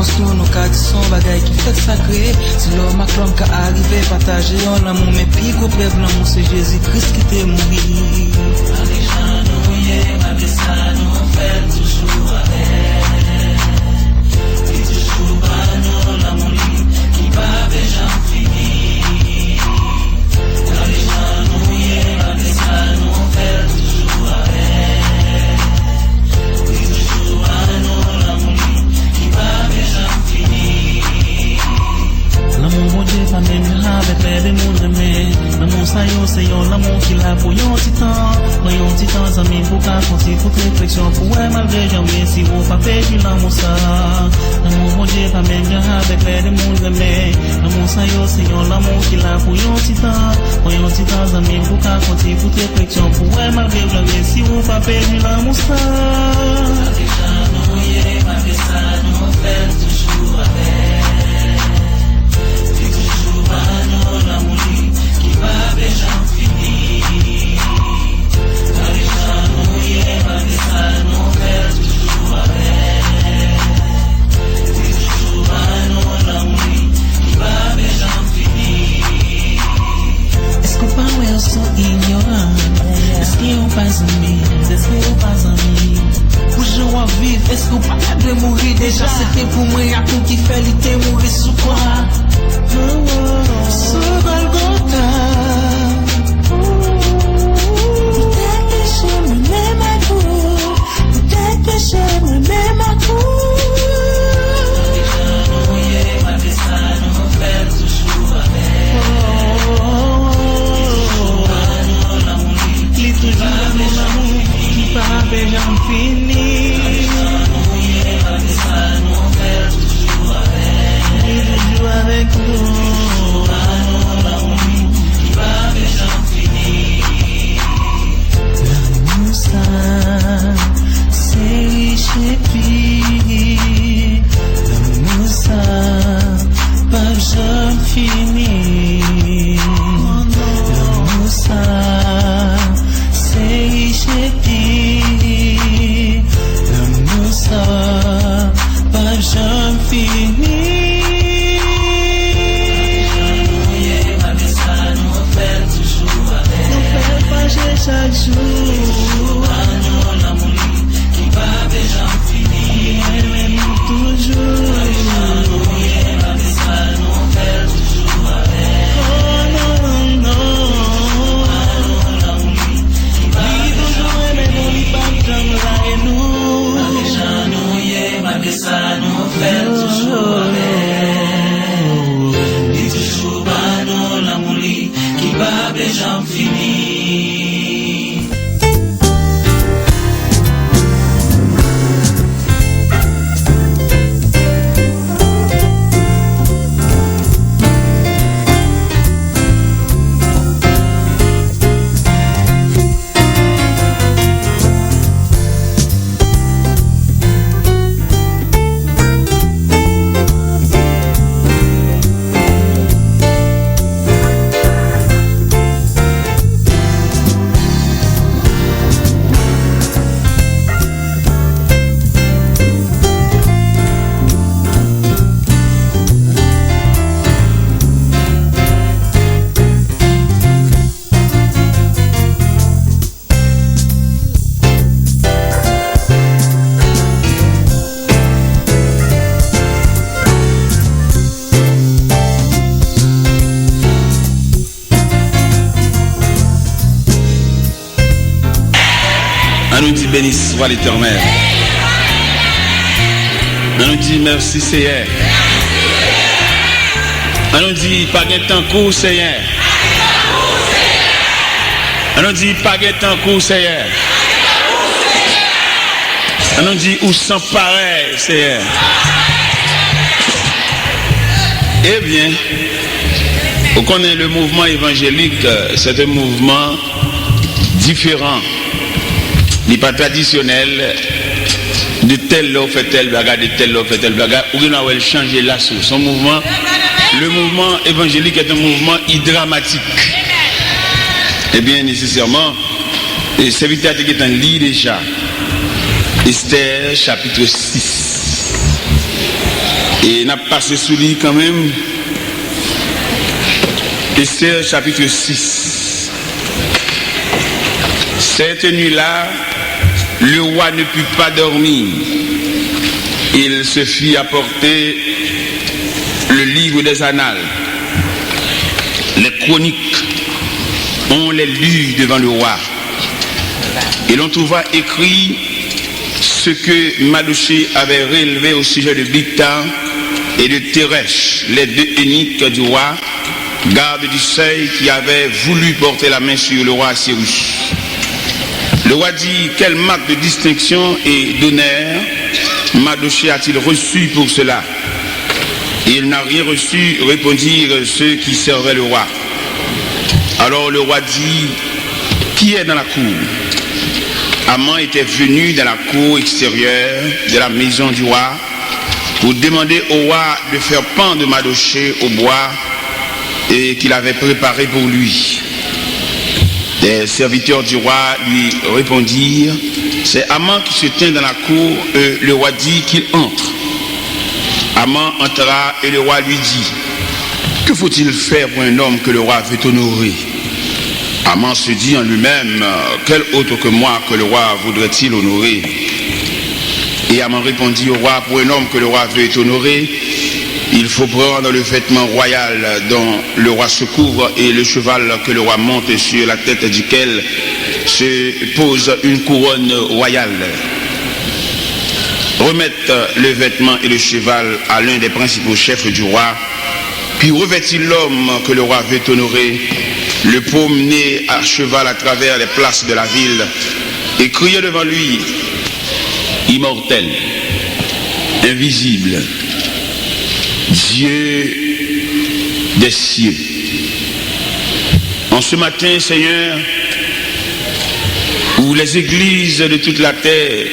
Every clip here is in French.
émotion, nos cas sont bagaille qui fait sacré. Si l'homme a l'homme qui arrivé, partager en l'amour, mais puis qu'on preuve l'amour, c'est Jésus-Christ qui t'est mouru. Malgré ça, nous fait toujours avec. Et toujours pas nous, l'amour qui va déjà finir. Malgré ça, nous fait toujours avec. Et toujours pas nous, l'amour qui va déjà finir. L'amour bon Dieu pas même avec les mondes mais l'amour ça yo c'est yo l'amour qui l'a pour yon titan amis pour qu'à continuer toute réflexion pour malgré jamais si vous pas perdu l'amour ça l'amour bon Dieu pas même avec les mondes mais l'amour ça yo c'est yo l'amour qui l'a pour yon titan amis pour qu'à continuer toute réflexion pour malgré jamais si vous pas perdu l'amour ça malgré ça nous fait toujours avec. L'amour qui va déjà finir. Malgré ça, nous fait toujours avec. Et toujours l'amour qui va déjà finir. Est-ce qu'on parle ou sont ignorants? Est-ce qu'ils n'ont pas amis? Est-ce qu'ils n'ont pas amis? Pour jouer à vivre, est-ce qu'on pas de mourir déjà? C'était pour moi, y'a tout qui fait l'été mourir sous quoi? Sous Golgotha. Peut-être que j'aime même à coup. Peut-être que j'aime même à coup. Malgré ça, nous fait toujours avec. Il est toujours l'amour qui part déjà fini. Malgré ça, nous fait toujours avec. Il est toujours avec nous. L'amour ça, pas jamais fini. L'amour ça, c'est riche et puis. L'amour ça, pas jamais fini. Malgré ça, nous fait toujours avec. Nous fait pas chaque jour. L'amour qui va déjà finir. Toujours. Malgré ça, nous fait toujours avec. Oh non, non, non. Qui va toujours aimer nous, il va jamais et nous. Malgré ça, nous fait toujours avec. Et toujours pas nous, l'amour qui va déjà finir. On nous dit béni soit l'Éternel. On nous dit merci Seigneur. On nous dit pas de temps court Seigneur. On nous dit pas de temps court Seigneur. On nous dit où sans pareil Seigneur. Eh bien, on connaît le mouvement évangélique, c'est un mouvement différent. Il n'est pas traditionnel de tel l'eau fait tel bagarre, de tel l'eau fait tel bagarre. Ou bien on va changer la source. Son mouvement, le mouvement évangélique est un mouvement dramatique. Eh bien, nécessairement, le serviteur qui est en lit déjà, Esther chapitre 6. Et n'a passé sous lui quand même. Esther chapitre 6. Cette nuit-là, le roi ne put pas dormir. Il se fit apporter le livre des annales. Les chroniques, on les lut devant le roi. Et l'on trouva écrit ce que Mardochée avait relevé au sujet de Bigthan et de Teresh, les deux eunuques du roi, garde du seuil, qui avaient voulu porter la main sur le roi Assyrus. Le roi dit: quelle marque de distinction et d'honneur Mardochée a-t-il reçu pour cela? Il n'a rien reçu, répondirent ceux qui servaient le roi. Alors le roi dit: qui est dans la cour? Haman était venu dans la cour extérieure de la maison du roi pour demander au roi de faire pendre Mardochée au bois et qu'il avait préparé pour lui. Les serviteurs du roi lui répondirent: c'est Haman qui se tient dans la cour. Le roi dit qu'il entre. Haman entra et le roi lui dit: que faut-il faire pour un homme que le roi veut honorer? Haman se dit en lui-même: quel autre que moi que le roi voudrait-il honorer? Et Haman répondit au roi: pour un homme que le roi veut honorer, il faut prendre le vêtement royal dont le roi se couvre et le cheval que le roi monte, sur la tête duquel se pose une couronne royale. Remettre le vêtement et le cheval à l'un des principaux chefs du roi, puis revêtir l'homme que le roi veut honorer, le promener à cheval à travers les places de la ville et crier devant lui: immortel, invisible, Dieu des cieux. En ce matin, Seigneur, où les églises de toute la terre,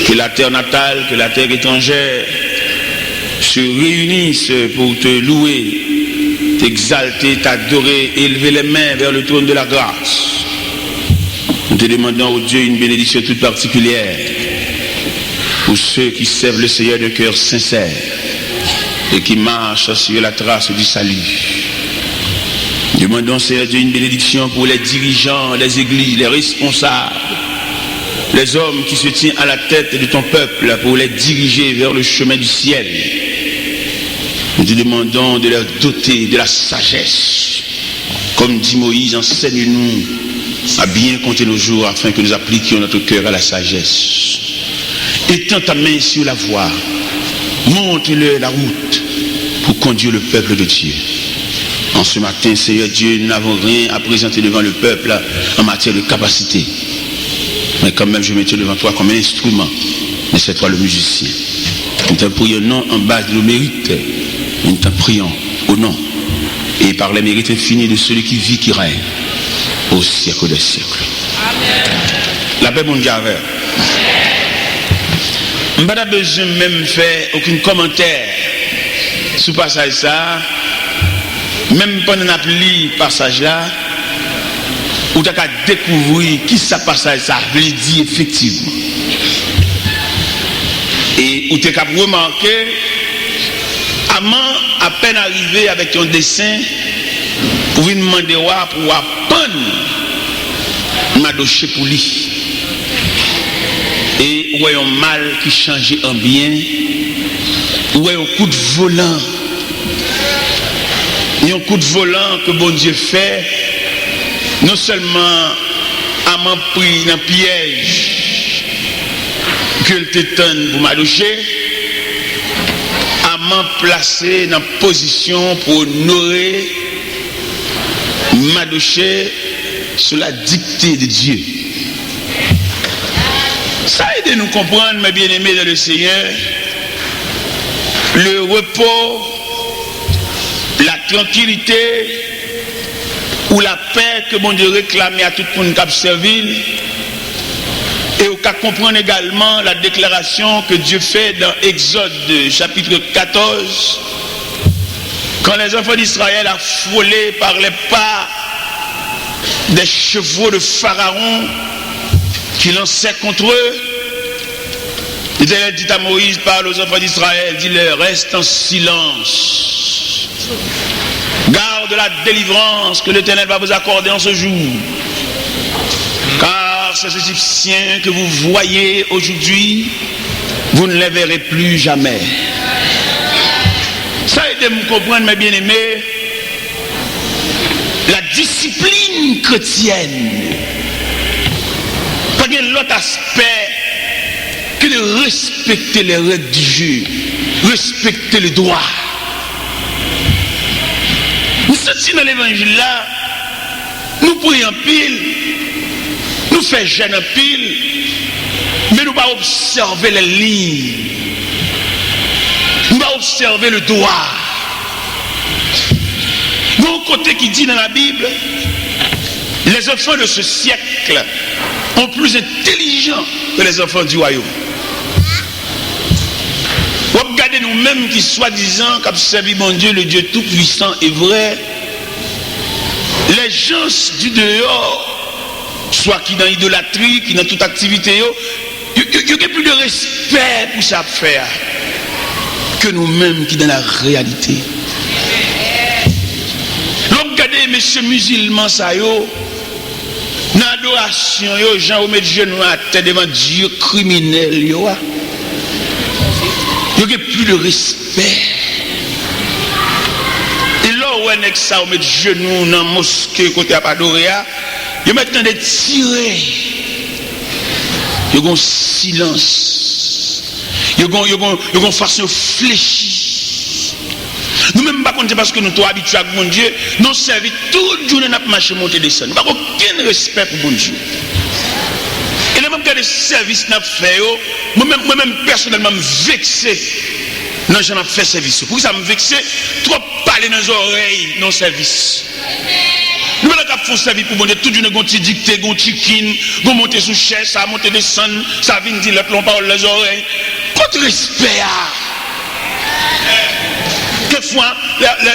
que la terre natale, que la terre étrangère, se réunissent pour te louer, t'exalter, t'adorer, élever les mains vers le trône de la grâce, nous te demandons, ô Dieu, une bénédiction toute particulière pour ceux qui servent le Seigneur de cœur sincère et qui marchent sur la trace du salut. Demandons, Seigneur Dieu, une bénédiction pour les dirigeants, les églises, les responsables, les hommes qui se tiennent à la tête de ton peuple, pour les diriger vers le chemin du ciel. Nous te demandons de leur doter de la sagesse. Comme dit Moïse, enseigne-nous à bien compter nos jours afin que nous appliquions notre cœur à la sagesse. Étends ta main sur la voie, montre-leur la route pour conduire le peuple de Dieu. En ce matin, Seigneur Dieu, nous n'avons rien à présenter devant le peuple en matière de capacité. Mais quand même, je me tiens devant toi comme un instrument. Mais c'est toi le musicien. Nous t'en prions non en base de nos mérites. Nous t'en prions au nom et par les mérites infinis de celui qui vit, qui règne au siècle des siècles. Amen. La paix, mon Dieu. Je n'ai pas besoin même faire aucun commentaire sur le passage ça. Même pendant qu'on lit le passage là, ou tu as découvrir qui ça passage ça veut dire effectivement. Et où tu as remarqué, Haman à peine arrivé avec un dessin pour lui demander pour apprendre Mardochée pour lui. Et où est un mal qui changeait en bien, où est un coup de volant. Il y a un coup de volant que bon Dieu fait, non seulement Haman pris dans le piège que le tétane pour Mardochée, Haman placé dans la position pour honorer Mardochée sous la dictée de Dieu. Ça aide à nous comprendre, mes bien-aimés dans le Seigneur, le repos, la tranquillité ou la paix que mon Dieu réclame à tout le monde qui a servi, et au cas comprendre également la déclaration que Dieu fait dans Exode chapitre 14, quand les enfants d'Israël ont frôlé par les pas des chevaux de Pharaon qui lançaient contre eux, L'Éternel dit à Moïse, parle aux enfants d'Israël, dis-leur, reste en silence. Garde la délivrance que l'Éternel va vous accorder en ce jour. Car ces Égyptiens que vous voyez aujourd'hui, vous ne les verrez plus jamais. Ça a été me comprendre, mes bien-aimés, la discipline chrétienne. Pas qu'il y a l'autre aspect que de respecter les règles du jeu, respecter le droit. Nous sommes dans l'évangile là, nous prions pile, nous faisons jeûne pile, mais nous ne pas observer les lignes, nous ne pas observer le droit. Mon côté qui dit dans la Bible, les enfants de ce siècle sont plus intelligents que les enfants du royaume. Regardez nous-mêmes qui soi-disant qui servi mon Dieu, le Dieu tout-puissant et vrai, les gens du dehors, soit qui dans l'idolâtrie, qui dans toute activité, il y a plus de respect pour ça faire que nous-mêmes qui dans la réalité. Regardez messieurs musulmans ça yo, dans l'adoration yo, gens au mettre genoux à terre devant Dieu criminel yo. Il n'y a plus de respect. Et là où on est ça, on met genoux dans la mosquée côté à Padoria, il y a maintenant des tirés. Il y a un silence. Il y a une façon fléchie. Nous-mêmes, par contre, c'est parce que nous sommes habitués à mon Dieu, nous servons toute la journée, nous marchons, monter, descendre. Nous n'avons aucun respect pour mon Dieu. Et les mêmes cas de service n'a fait, moi-même personnellement me vexé. Non, j'en ai fait service. Pour ça me vexé, trop parler dans les oreilles, non service. Nous avons fait service pour mon Dieu, tout le monde a dicté, a chicken, a monter sous chaise, ça a monté descendre, ça vient dire l'autre parole les oreilles. Contre respect. Quelquefois,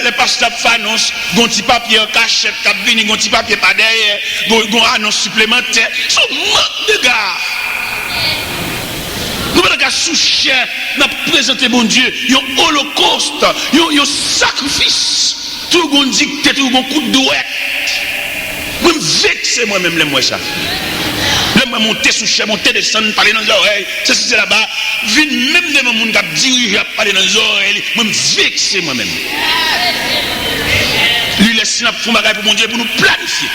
les pasteurs annoncent un petit papier en cachette, un petit papier pas derrière, une annonce supplémentaire. C'est un manque de gars. Nous avons sous chair, nous avons présenté mon Dieu, un holocauste, un sacrifice. Tout le monde dicté, tout le monde coup de douette. Moi, je vexe moi-même, les moi ça. Je monter sous chair, monter descendre, parler dans les oreilles. C'est là-bas. Vine même devant mon gars diriger, parler dans les oreilles. Moi, je vexe moi-même. Lui, laisse nous faire bagage pour mon Dieu, pour nous planifier.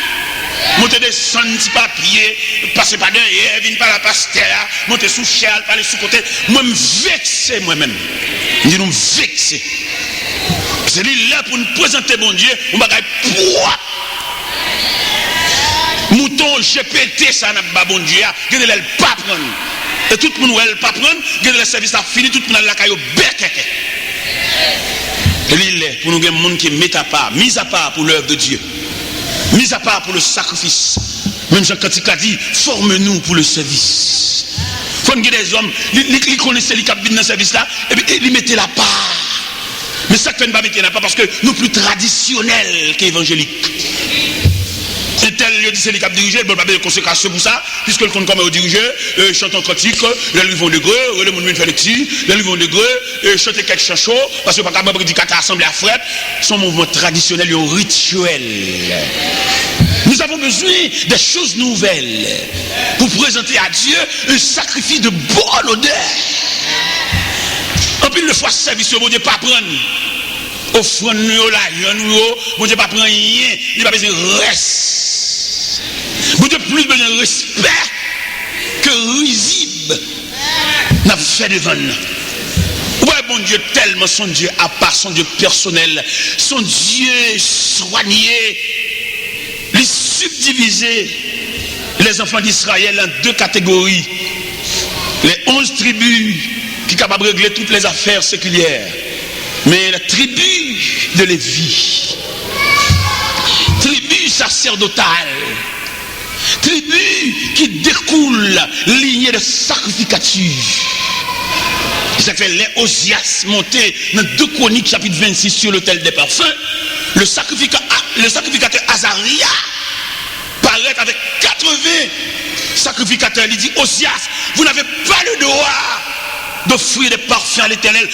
Monter descendre, petit papier, passer par derrière, venir par la pasteur, monter sous chair, parler sous côté. Moi, je vexe moi-même. Je dis nous vexer. C'est lui là pour nous présenter mon Dieu, on va gagner poids. Mouton GPT, ça n'a pas bon Dieu, il ne pas prendre. Et tout le monde ne pas prendre, le service a fini, tout le monde a caillou bec. Et il est pour nous, il y a un monde qui est mis à part pour l'œuvre de Dieu, mis à part pour le sacrifice. Même Jean Cantique a dit, forme-nous pour le service. Il faut que des hommes, ils connaissent les cabines dans le service là, et puis ils mettent la part. Mais ça ne fait pas mettre la part parce que nous plus traditionnels qu'évangéliques. Et tel lieu dit c'est les cap dirigés, il n'y a pas de consécration pour ça, puisque le compte comme au dirigeur, chantant cantique, les livres de greu, le monde fait le petit, les livres de greu, chanter quelques chansons, parce que pas capable de dire qu'à assemblée à fret, son mouvement traditionnel et rituel. Nous avons besoin des choses nouvelles pour présenter à Dieu un sacrifice de bonne odeur. En plus, le fois service, mon Dieu, pas prendre. Offrande nous là, mon Dieu, pas prendre rien, il n'a pas besoin de reste. Mon Dieu, plus besoin de respect que risible n'a fait devant nous. Ouais, mon Dieu, tellement son Dieu à part, son Dieu personnel, son Dieu soigné, les subdiviser les enfants d'Israël en deux catégories. Les 11 tribus qui sont capables de régler toutes les affaires séculières. Mais la tribu de Lévi, tribu sacerdotale, tribu qui découle lignée de sacrificature. Ça fait les Osias monter dans 2 Chroniques chapitre 26 sur l'autel des parfums. Le sacrificateur Azaria paraît avec 80 sacrificateurs. Il dit Osias, vous n'avez pas le droit d'offrir des parfums à l'Éternel.